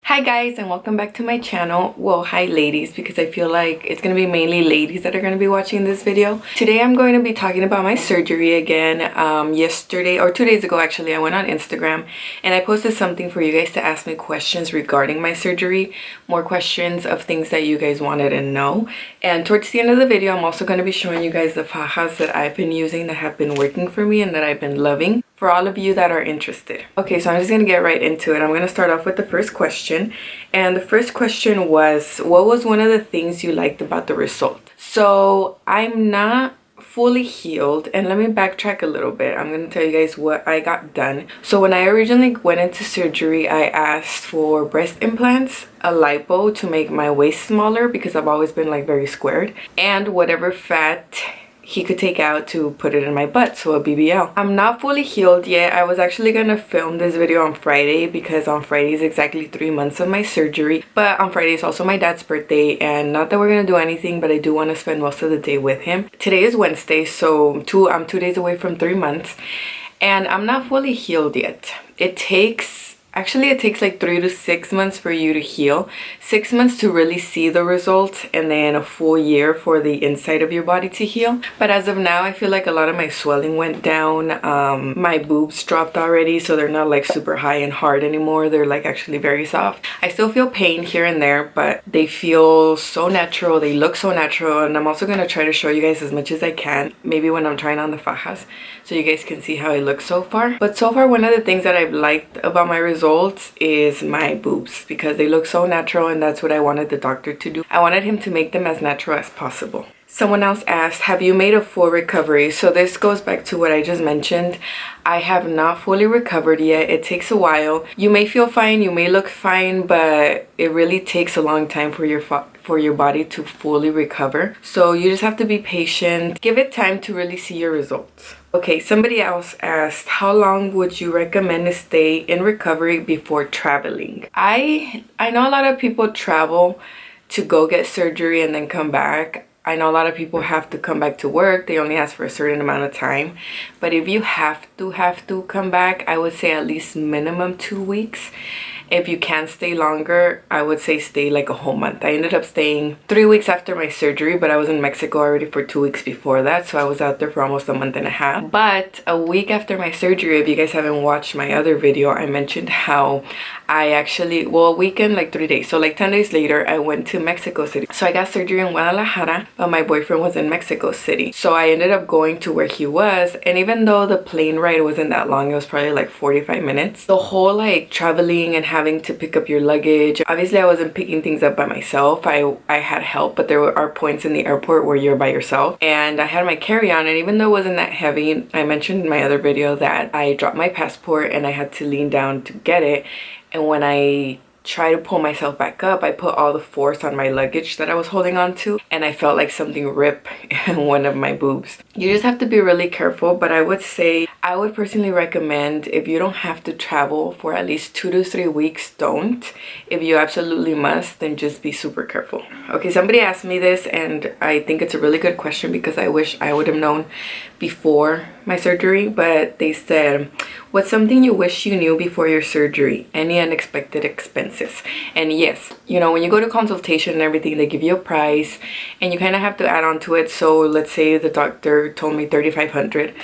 Hi guys, and welcome back to my channel. Well, hi ladies, because I feel like it's going to be mainly ladies that are going to be watching this video. Today I'm going to be talking about my surgery again. Yesterday or 2 days ago actually, I went on Instagram and I posted something for you guys to ask me questions regarding my surgery. More questions of things that you guys wanted to know. And towards the end of the video, I'm also going to be showing you guys the fajas that I've been using that have been working for me and that I've been loving, for all of you that are interested. Okay, so I'm just gonna get right into it. I'm gonna start off with the first question. And the first question was, what was one of the things you liked about the result? So I'm not fully healed, and let me backtrack a little bit. I'm gonna tell you guys what I got done. So when I originally went into surgery, I asked for breast implants, a lipo to make my waist smaller because I've always been like very squared, and whatever fat he could take out to put it in my butt, so a BBL. I'm not fully healed yet. I was actually gonna film this video on Friday because on Friday is exactly 3 months of my surgery, but on Friday is also my dad's birthday, and not that we're gonna do anything, but I do want to spend most of the day with him. Today is Wednesday, so I'm 2 days away from 3 months, and I'm not fully healed yet. It takes like 3 to 6 months for you to heal. 6 months to really see the results, and then a full year for the inside of your body to heal. But as of now, I feel like a lot of my swelling went down. My boobs dropped already, so they're not like super high and hard anymore. They're like actually very soft. I still feel pain here and there, but they feel so natural. They look so natural, and I'm also going to try to show you guys as much as I can, maybe when I'm trying on the fajas, so you guys can see how it looks so far. But so far, one of the things that I've liked about my results is my boobs, because they look so natural, and that's what I wanted the doctor to do. I wanted him to make them as natural as possible. Someone else asked, have you made a full recovery? So this goes back to what I just mentioned. I have not fully recovered yet. It takes a while. You may feel fine, you may look fine, but it really takes a long time for your body to fully recover. So you just have to be patient. Give it time to really see your results. Okay, somebody else asked, how long would you recommend to stay in recovery before traveling? I know a lot of people travel to go get surgery and then come back. I know a lot of people have to come back to work. They only ask for a certain amount of time. But if you have to come back, I would say at least minimum 2 weeks. If you can stay longer, I would say stay like a whole month. I ended up staying 3 weeks after my surgery, but I was in Mexico already for 2 weeks before that, so I was out there for almost a month and a half. But a week after my surgery, if you guys haven't watched my other video, I mentioned how I actually, well, a weekend, like 3 days, so like 10 days later, I went to Mexico City. So I got surgery in Guadalajara, but my boyfriend was in Mexico City. So I ended up going to where he was, and even though the plane ride wasn't that long, it was probably like 45 minutes. The whole like traveling and having to pick up your luggage. Obviously, I wasn't picking things up by myself. I had help, but there are points in the airport where you're by yourself. And I had my carry-on, and even though it wasn't that heavy, I mentioned in my other video that I dropped my passport and I had to lean down to get it. And when I try to pull myself back up, I put all the force on my luggage that I was holding on to, and I felt like something rip in one of my boobs. You just have to be really careful, but I would say, I would personally recommend, if you don't have to travel for at least 2 to 3 weeks, don't. If you absolutely must, then just be super careful. Okay, somebody asked me this, and I think it's a really good question because I wish I would have known before my surgery, but they said, what's something you wish you knew before your surgery? Any unexpected expenses? And yes, you know, when you go to consultation and everything, they give you a price and you kind of have to add on to it. So let's say the doctor told me $3,500,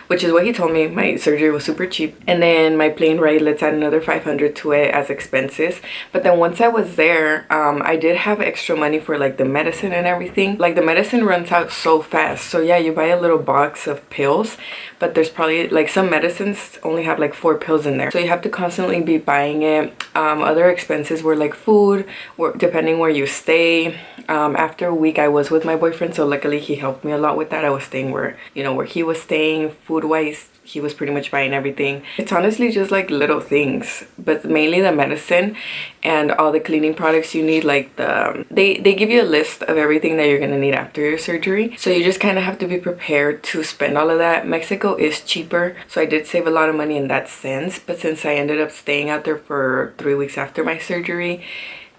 which is what he told me. My surgery was super cheap, and then my plane ride, let's add another $500 to it as expenses. But then once I was there, I did have extra money for like the medicine and everything. Like the medicine runs out so fast, so yeah, you buy a little box of pills, but there's probably like some medicines only have like 4 pills in there, so you have to constantly be buying it. Other expenses were like food, depending where you stay. After a week I was with my boyfriend, so luckily he helped me a lot with that. I was staying where he was staying. Food wise, he was pretty much buying everything. It's honestly just like little things, but mainly the medicine and all the cleaning products you need. Like they give you a list of everything that you're gonna need after your surgery, so you just kind of have to be prepared to spend all of that. Mexico is cheaper, so I did save a lot of money in that sense, but since I ended up staying out there for 3 weeks after my surgery,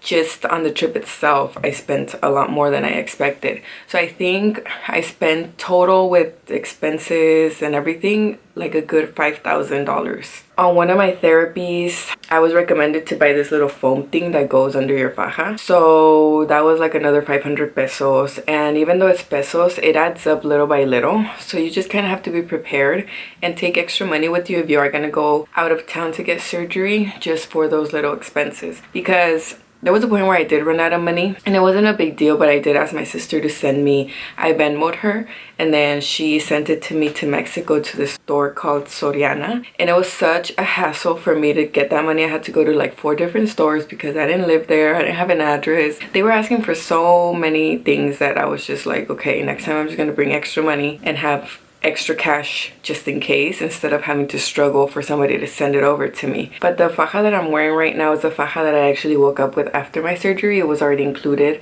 just on the trip itself, I spent a lot more than I expected. So I think I spent total with expenses and everything like a good $5,000. On one of my therapies, I was recommended to buy this little foam thing that goes under your faja. So that was like another 500 pesos. And even though it's pesos, it adds up little by little. So you just kind of have to be prepared and take extra money with you if you are going to go out of town to get surgery just for those little expenses. Because there was a point where I did run out of money and it wasn't a big deal, but I did ask my sister to send me, I Venmo'd her, and then she sent it to me to Mexico to the store called Soriana. And it was such a hassle for me to get that money. I had to go to like 4 different stores because I didn't live there. I didn't have an address. They were asking for so many things that I was just like, okay, next time I'm just gonna bring extra money and have extra cash just in case, instead of having to struggle for somebody to send it over to me. But the faja that I'm wearing right now is a faja that I actually woke up with after my surgery. It was already included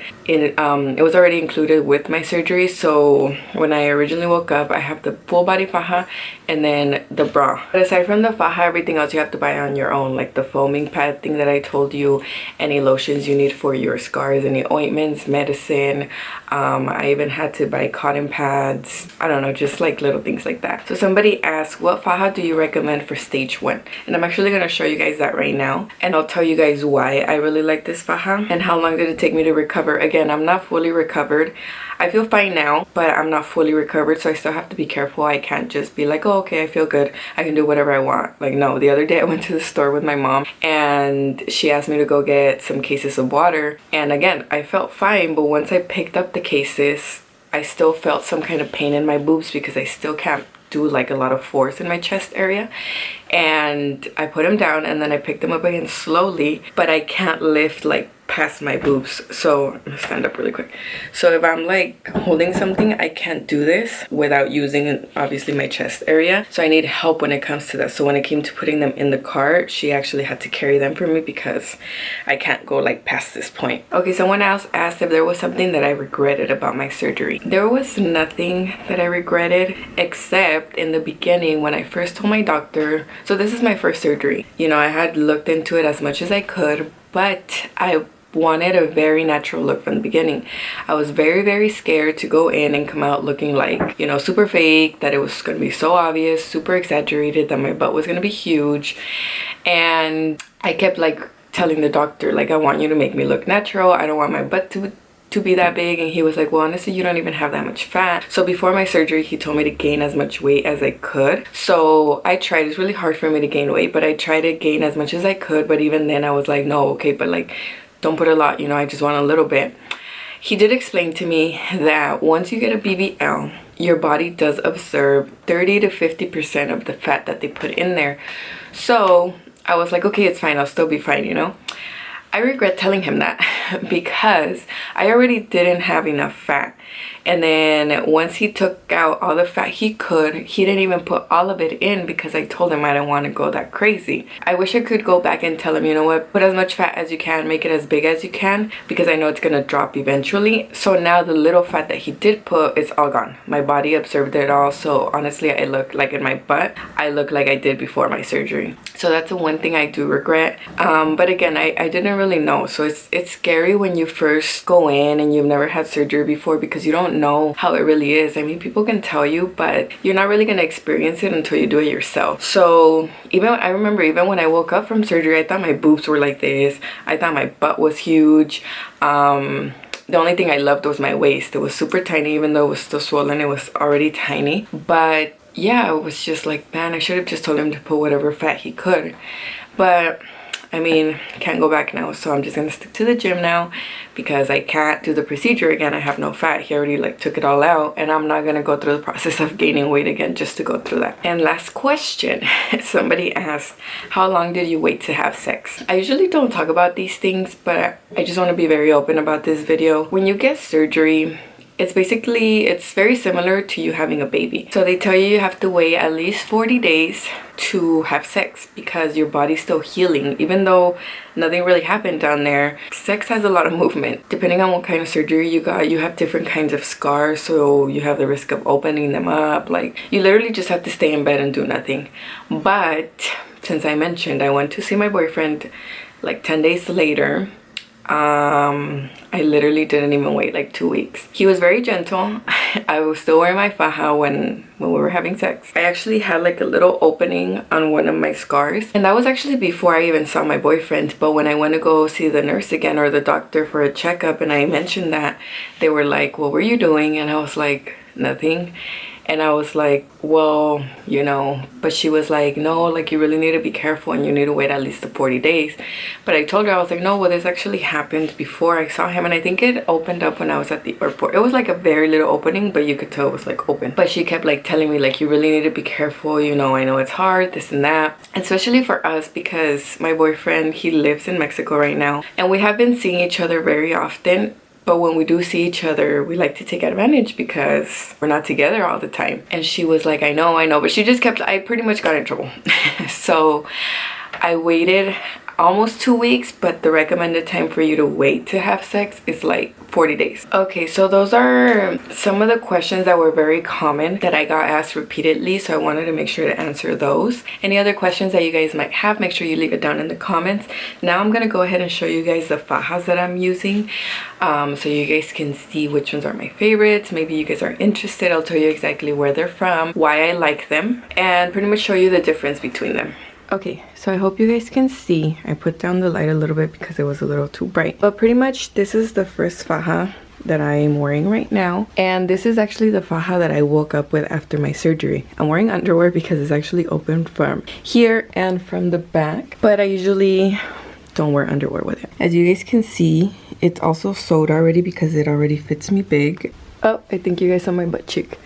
with my surgery. So when I originally woke up, I have the full body faja and then the bra. But aside from the faja, everything else you have to buy on your own, like the foaming pad thing that I told you, any lotions you need for your scars, any ointments, medicine. I even had to buy cotton pads. I don't know, just like little things like that. So somebody asked, what faja do you recommend for stage 1? And I'm actually going to show you guys that right now, and I'll tell you guys why I really like this faja and how long did it take me to recover. Again, I'm not fully recovered. I feel fine now, but I'm not fully recovered, so I still have to be careful. I can't just be like, oh, okay, I feel good, I can do whatever I want. Like, no. The other day I went to the store with my mom and she asked me to go get some cases of water, and again, I felt fine, but once I picked up the cases, I still felt some kind of pain in my boobs because I still can't do like a lot of force in my chest area. And I put them down and then I picked them up again slowly, but I can't lift like past my boobs. So I'm gonna stand up really quick. So if I'm like holding something, I can't do this without using obviously my chest area. So I need help when it comes to that. So when it came to putting them in the cart, she actually had to carry them for me because I can't go like past this point. Okay, someone else asked if there was something that I regretted about my surgery. There was nothing that I regretted, except in the beginning when I first told my doctor, so this is my first surgery. You know, I had looked into it as much as I could, but I wanted a very natural look from the beginning. I was very scared to go in and come out looking like, you know, super fake, that it was gonna be so obvious, super exaggerated, that my butt was gonna be huge. And I kept like telling the doctor, like, I want you to make me look natural, I don't want my butt to be that big. And he was like, well, honestly, you don't even have that much fat. So before my surgery, he told me to gain as much weight as I could. So I tried. It's really hard for me to gain weight, but I tried to gain as much as I could. But even then I was like, no, okay, but like, don't put a lot, you know, I just want a little bit. He did explain to me that once you get a BBL, your body does absorb 30 to 50% of the fat that they put in there. So I was like, okay, it's fine, I'll still be fine, you know. I regret telling him that because I already didn't have enough fat. And then once he took out all the fat he didn't even put all of it in because I told him I didn't want to go that crazy. I wish I could go back and tell him, you know what, put as much fat as you can, make it as big as you can, because I know it's gonna drop eventually. So now the little fat that he did put is all gone. My body absorbed it all. So honestly, I look like in my butt, I look like I did before my surgery. So that's the one thing I do regret. But again, I didn't really know. So it's scary when you first go in and you've never had surgery before because you don't know how it really is. I mean, people can tell you, but you're not really gonna experience it until you do it yourself. So I remember even when I woke up from surgery, I thought my boobs were like this. I thought my butt was huge. The only thing I loved was my waist. It was super tiny, even though it was still swollen, it was already tiny. But yeah, it was just like, man, I should have just told him to put whatever fat he could. But I mean, can't go back now, so I'm just gonna stick to the gym now because I can't do the procedure again. I have no fat. He already like took it all out, and I'm not gonna go through the process of gaining weight again just to go through that. And last question, somebody asked, how long did you wait to have sex? I usually don't talk about these things, but I just want to be very open about this video. When you get surgery, it's very similar to you having a baby. So they tell you have to wait at least 40 days to have sex because your body's still healing. Even though nothing really happened down there, sex has a lot of movement. Depending on what kind of surgery you got, you have different kinds of scars, so you have the risk of opening them up. Like, you literally just have to stay in bed and do nothing. But since I mentioned I went to see my boyfriend like 10 days later, I literally didn't even wait like 2 weeks. He was very gentle. I was still wearing my faja when we were having sex. I actually had like a little opening on one of my scars, and that was actually before I even saw my boyfriend. But when I went to go see the nurse again or the doctor for a checkup, and I mentioned that, they were like, what were you doing? And I was like, nothing. And I was like, well, you know, but she was like, no, like you really need to be careful and you need to wait at least the 40 days. But I told her, I was like, no, well, this actually happened before I saw him. And I think it opened up when I was at the airport. It was like a very little opening, but you could tell it was like open. But she kept like telling me like, you really need to be careful. You know, I know it's hard, this and that. Especially for us because my boyfriend, he lives in Mexico right now. And we have been seeing each other very often. But when we do see each other, we like to take advantage because we're not together all the time. And she was like, I know. But she just kept, I pretty much got in trouble. So I waited almost 2 weeks, but the recommended time for you to wait to have sex is like 40 days. Okay, so those are some of the questions that were very common that I got asked repeatedly, so I wanted to make sure to answer those. Any other questions that you guys might have, make sure you leave it down in the comments. Now I'm gonna go ahead and show you guys the fajas that I'm using, so you guys can see which ones are my favorites. Maybe you guys are interested. I'll tell you exactly where they're from, why I like them, and pretty much show you the difference between them. Okay, so I hope you guys can see. I put down the light a little bit because it was a little too bright. But pretty much this is the first faja that I'm wearing right now. And this is actually the faja that I woke up with after my surgery. I'm wearing underwear because it's actually open from here and from the back. But I usually don't wear underwear with it. As you guys can see, it's also sewed already because it already fits me big. Oh, I think you guys saw my butt cheek.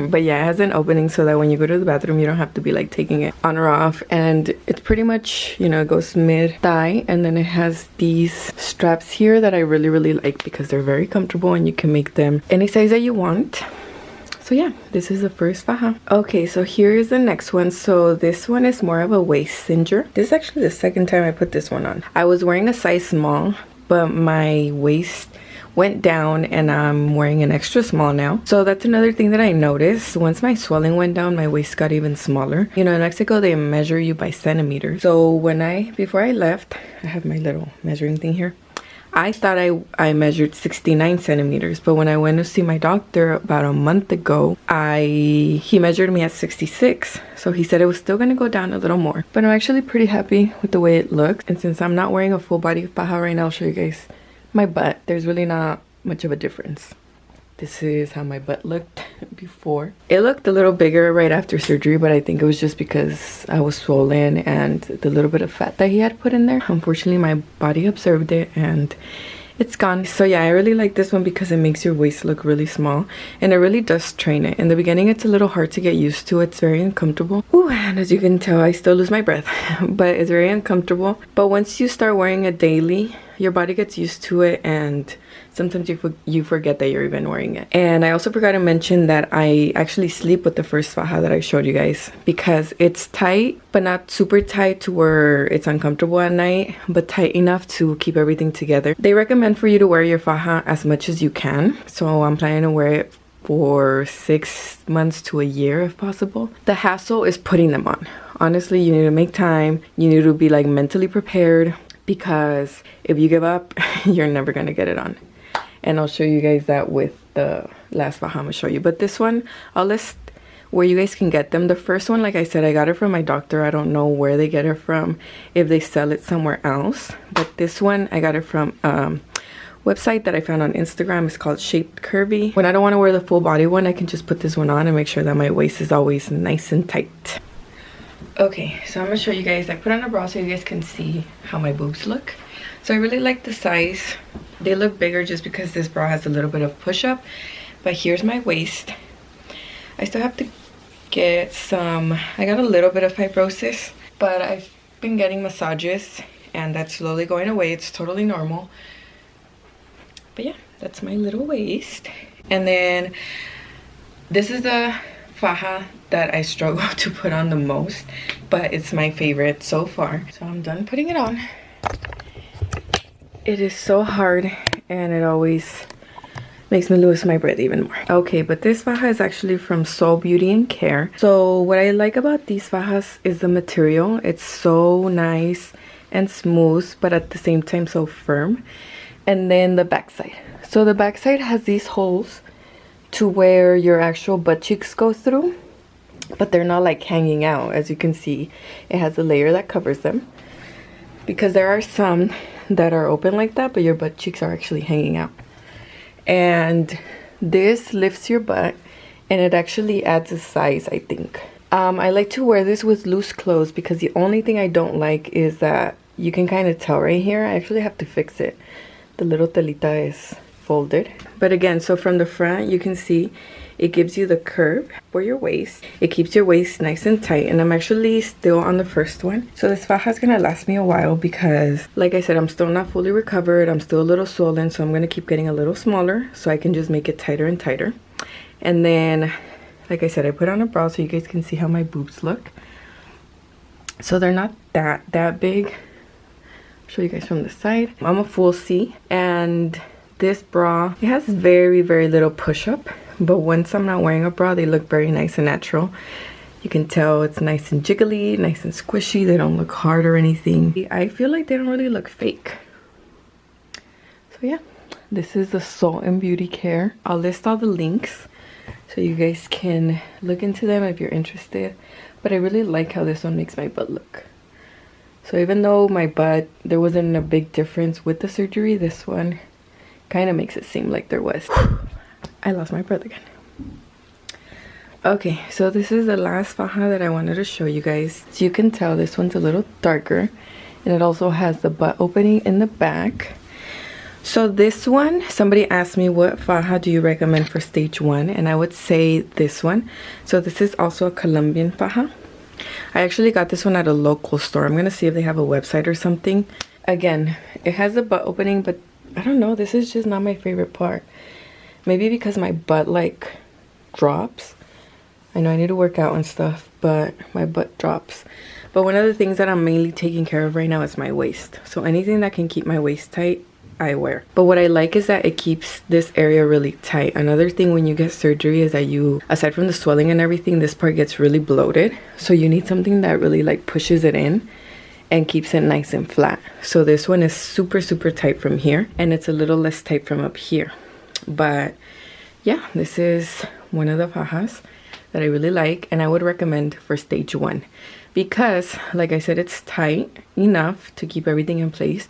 But yeah, it has an opening so that when you go to the bathroom, you don't have to be like taking it on or off. And it's pretty much, you know, it goes mid-thigh. And then it has these straps here that I really like because they're very comfortable and you can make them any size that you want. So yeah, this is the first faja. Okay, so here is the next one. So this one is more of a waist cincher. This is actually the second time I put this one on. I was wearing a size small, but my waist went down and I'm wearing an extra small now. So that's another thing that I noticed. Once my swelling went down, my waist got even smaller. You know, in Mexico, they measure you by centimeters. So before I left, I have my little measuring thing here. I thought I measured 69 centimeters, but when I went to see my doctor about a month ago, he measured me at 66. So he said it was still gonna go down a little more. But I'm actually pretty happy with the way it looks. And since I'm not wearing a full body faja right now, I'll show you guys my butt. There's really not much of a difference. This is how my butt looked before. It looked a little bigger right after surgery, but I think it was just because I was swollen and the little bit of fat that he had put in there. Unfortunately, my body absorbed it and it's gone. So yeah, I really like this one because it makes your waist look really small and it really does train it. In the beginning, it's a little hard to get used to. It's very uncomfortable. Ooh, and as you can tell, I still lose my breath, but it's very uncomfortable. But once you start wearing it daily, your body gets used to it and sometimes you forget that you're even wearing it. And I also forgot to mention that I actually sleep with the first faja that I showed you guys because it's tight, but not super tight to where it's uncomfortable at night, but tight enough to keep everything together. They recommend for you to wear your faja as much as you can. So I'm planning to wear it for 6 months to a year if possible. The hassle is putting them on. Honestly, you need to make time. You need to be like mentally prepared because if you give up, you're never gonna get it on. And I'll show you guys that with the last faja I'm gonna show you. But this one, I'll list where you guys can get them. The first one, like I said, I got it from my doctor. I don't know where they get it from, if they sell it somewhere else. But this one, I got it from website that I found on Instagram. It's called Shaped Curvy. When I don't want to wear the full body one, I can just put this one on and make sure that my waist is always nice and tight. Okay, so I'm gonna show you guys. I put on a bra so you guys can see how my boobs look. So I really like the size. They look bigger just because this bra has a little bit of push-up. But here's my waist. I still have to get some, I got a little bit of fibrosis, but I've been getting massages and that's slowly going away. It's totally normal. But yeah, that's my little waist. And then this is the faja that I struggle to put on the most, but it's my favorite so far. So I'm done putting it on. It is so hard and it always makes me lose my breath even more. Okay, but this faja is actually from Soul Beauty and Care. So what I like about these fajas is the material. It's so nice and smooth, but at the same time so firm. And then the backside. So the backside has these holes to where your actual butt cheeks go through, but they're not like hanging out. As you can see, it has a layer that covers them, because there are some that are open like that, but your butt cheeks are actually hanging out. And this lifts your butt, and it actually adds a size, I think. I like to wear this with loose clothes, because the only thing I don't like is that you can kind of tell right here. I actually have to fix it. The little telita is folded. But again, so from the front, you can see it gives you the curve for your waist. It keeps your waist nice and tight, and I'm actually still on the first one. So this faja is gonna last me a while because, like I said, I'm still not fully recovered. I'm still a little swollen, so I'm gonna keep getting a little smaller so I can just make it tighter and tighter. And then, like I said, I put on a bra so you guys can see how my boobs look. So they're not that big. I'll show you guys from the side. I'm a full C, and this bra, it has very little push-up, but once I'm not wearing a bra, they look very nice and natural. You can tell it's nice and jiggly, nice and squishy. They don't look hard or anything. I feel like they don't really look fake. So yeah, this is the Soul and Beauty Care. I'll list all the links so you guys can look into them if you're interested. But I really like how this one makes my butt look. So even though my butt, there wasn't a big difference with the surgery, this one kind of makes it seem like there was. I lost my breath again. Okay, so this is the last faja that I wanted to show you guys. So you can tell this one's a little darker, and it also has the butt opening in the back. So this one, somebody asked me what faja do you recommend for stage 1, and I would say this one. So this is also a Colombian faja. I actually got this one at a local store. I'm gonna see if they have a website or something. Again, it has a butt opening, but I don't know, this is just not my favorite part. Maybe because my butt like drops. I know I need to work out and stuff, but my butt drops. But one of the things that I'm mainly taking care of right now is my waist. So anything that can keep my waist tight, I wear. But what I like is that it keeps this area really tight. Another thing when you get surgery is that you, aside from the swelling and everything, this part gets really bloated. So you need something that really like pushes it in and keeps it nice and flat. So this one is super tight from here, and it's a little less tight from up here. But yeah, this is one of the fajas that I really like, and I would recommend for stage 1 because, like I said, it's tight enough to keep everything in place,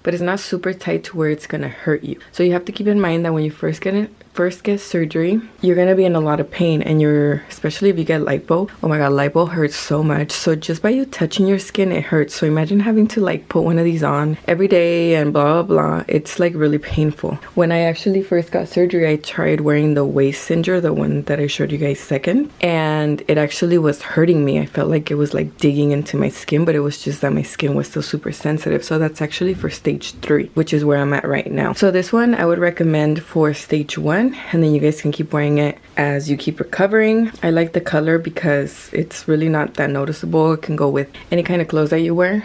but it's not super tight to where it's gonna hurt you. So you have to keep in mind that when you first get surgery, you're gonna be in a lot of pain, and especially if you get lipo. Oh my god, lipo hurts so much. So just by you touching your skin, it hurts. So imagine having to like put one of these on every day and blah blah. It's like really painful. When I actually first got surgery, I tried wearing the waist cincher, the one that I showed you guys second, and it actually was hurting me. I felt like it was like digging into my skin, but it was just that my skin was still super sensitive. So that's actually for stage 3, which is where I'm at right now. So this one I would recommend for stage 1, and then you guys can keep wearing it as you keep recovering. I like the color because it's really not that noticeable. It can go with any kind of clothes that you wear.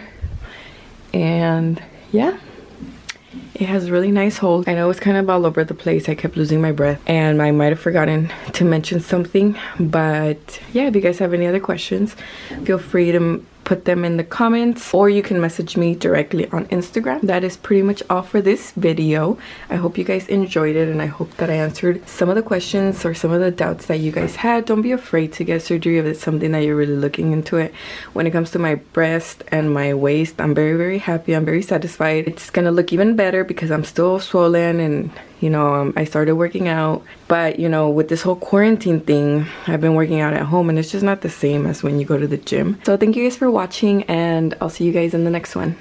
And yeah, it has really nice hold. I know it's kind of all over the place. I kept losing my breath, and I might have forgotten to mention something, but yeah, if you guys have any other questions, feel free to put them in the comments, or you can message me directly on Instagram. That is pretty much all for this video. I hope you guys enjoyed it, and I hope that I answered some of the questions or some of the doubts that you guys had. Don't be afraid to get surgery if it's something that you're really looking into it. When it comes to my breast and my waist, I'm very happy. I'm very satisfied. It's gonna look even better because I'm still swollen, and you know, I started working out, but you know, with this whole quarantine thing, I've been working out at home, and it's just not the same as when you go to the gym. So thank you guys for watching, and I'll see you guys in the next one.